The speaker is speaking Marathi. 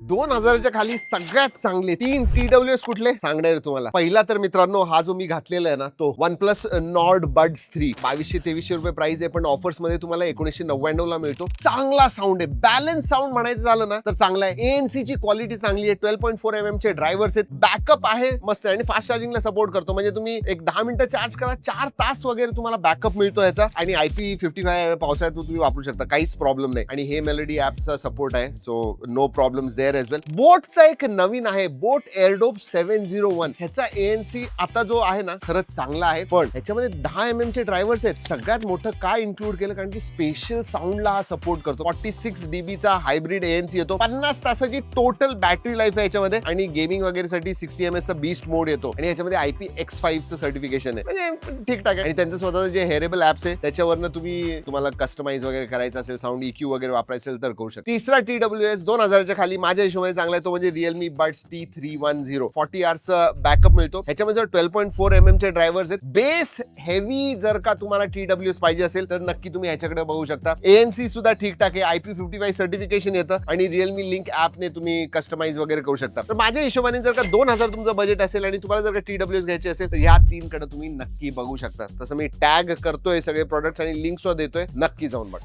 2000च्या खाली सगळ्यात चांगले 3 TWS कुठले सांगणार आहे तुम्हाला. पहिला तर मित्रांनो हा जो मी घातलेला आहे ना तो OnePlus Nord Buds 3 2200-2300 रुपये प्राइस आहे, पण ऑफर्स मध्ये तुम्हाला 1999 ला मिळतो. चांगला साऊंड आहे, बॅलन्स साऊंड म्हणायचं झालं ना तर चांगला आहे. ANC ची क्वालिटी चांगली आहे, 12.4 mm चे ड्रायव्हर्स आहेत, बॅकअप आहे मस्त आहे आणि फास्ट चार्जिंगला सपोर्ट करतो. म्हणजे तुम्ही एक 10 मिनिटं चार्ज करा, 4 तास वगैरे तुम्हाला बॅकअप मिळतो याचा. आणि IP55 पावसाळ्यात तुम्ही वापरू शकता, काहीच प्रॉब्लेम नाही. आणि हे मेलोडी ऍपचा सपोर्ट आहे, so no problems there as well. बोटचा एक नवीन आहे बोट एअरडोप 701. ह्याचा ANC आता जो आहे ना खरंच चांगला आहे, पण ह्याच्यामध्ये 10 mm चे ड्रायव्हर्स आहेत. सगळ्यात मोठं काय इन्क्लूड केलं कारण की स्पेशल साऊंडला हा सपोर्ट करतो. 46 dB चा हायब्रिड ANC येतो, 50 तासाची टोटल बॅटरी लाईफ आहे याच्यामध्ये. आणि गेमिंग वगैरे साठी 60 ms चा बीस्ट मोड येतो आणि याच्यामध्ये IPX5 चं सर्टिफिकेशन आहे, म्हणजे ठीकठाक आहे. आणि त्यांचं स्वतःचं जे हेरेबल ऍप्स आहे त्याच्यावरनं तुम्हाला कस्टमाइज वगैरे करायचं असेल, साऊंड EQ वगैरे वापरायचं असेल तर करू शकता. तिसरा TWS 2000च्या खाली माझ्या हिशोबाने चांगला आहे तो म्हणजे Realme Buds T310. 40 hours backup मिळतो. ह्याच्यामध्ये 12.4 mm चे ड्रायव्हर्स आहेत. बेस हेवी जर का तुम्हाला TWS पाहिजे असेल तर नक्की तुम्ही ह्याच्याकडे बघू शकता. ANC सुद्धा ठीकठाक आहे, IP55 सर्टिफिकेशन येतं आणि Realme लिंक ऍपने तुम्ही कस्टमाइज वगैरे करू शकता. तर माझ्या हिशोबाने जर का 2000 तुमचं बजेट असेल आणि तुम्हाला जर का TWS घ्यायचे असेल तर ह्या 3 कडे तुम्ही नक्की बघू शकता. तसं मी टॅग करतोय सगळे प्रोडक्ट्स आणि लिंक सुद्धा देतोय, नक्की जाऊन बघा.